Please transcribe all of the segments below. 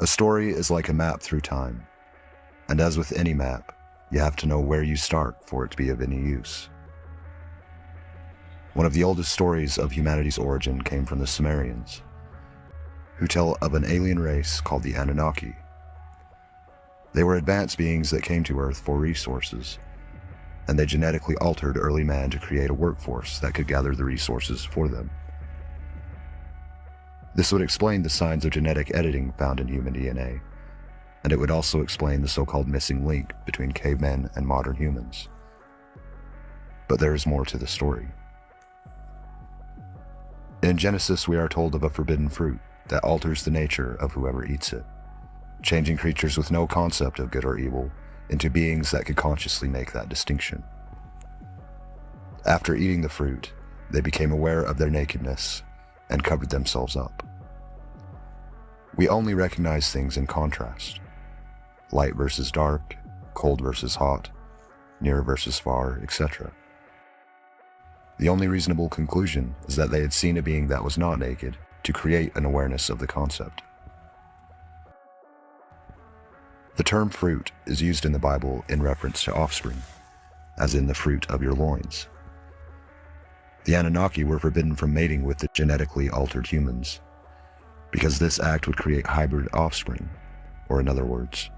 A story is like a map through time, and as with any map, you have to know where you start for it to be of any use. One of the oldest stories of humanity's origin came from the Sumerians, who tell of an alien race called the Anunnaki. They were advanced beings that came to Earth for resources, and they genetically altered early man to create a workforce that could gather the resources for them. This would explain the signs of genetic editing found in human DNA, and it would also explain the so-called missing link between cavemen and modern humans. But there is more to the story. In Genesis, we are told of a forbidden fruit that alters the nature of whoever eats it, changing creatures with no concept of good or evil into beings that could consciously make that distinction. After eating the fruit, they became aware of their nakedness and covered themselves up. We only recognize things in contrast: light versus dark, cold versus hot, near versus far, etc. The only reasonable conclusion is that they had seen a being that was not naked to create an awareness of the concept. The term fruit is used in the Bible in reference to offspring, as in the fruit of your loins. The Anunnaki were forbidden from mating with the genetically altered humans, because this act would create hybrid offspring, or in other words,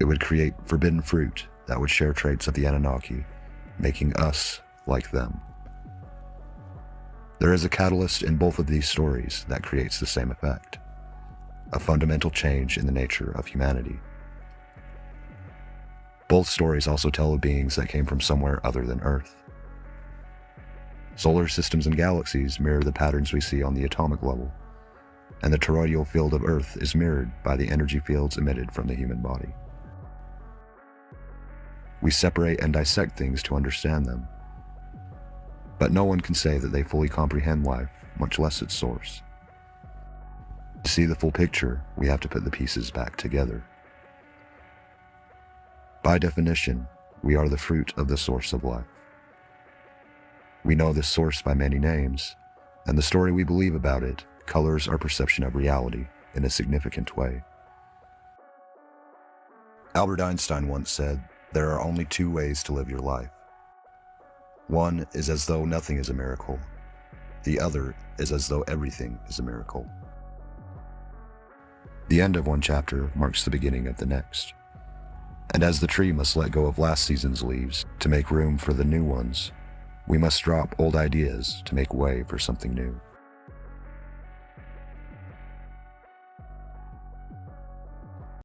it would create forbidden fruit that would share traits of the Anunnaki, making us like them. There is a catalyst in both of these stories that creates the same effect: a fundamental change in the nature of humanity. Both stories also tell of beings that came from somewhere other than Earth. Solar systems and galaxies mirror the patterns we see on the atomic level, and the toroidal field of Earth is mirrored by the energy fields emitted from the human body. We separate and dissect things to understand them, but no one can say that they fully comprehend life, much less its source. To see the full picture, we have to put the pieces back together. By definition, we are the fruit of the source of life. We know this source by many names, and the story we believe about it colors our perception of reality in a significant way. Albert Einstein once said, "There are only two ways to live your life. One is as though nothing is a miracle. The other is as though everything is a miracle." The end of one chapter marks the beginning of the next. And as the tree must let go of last season's leaves to make room for the new ones, we must drop old ideas to make way for something new.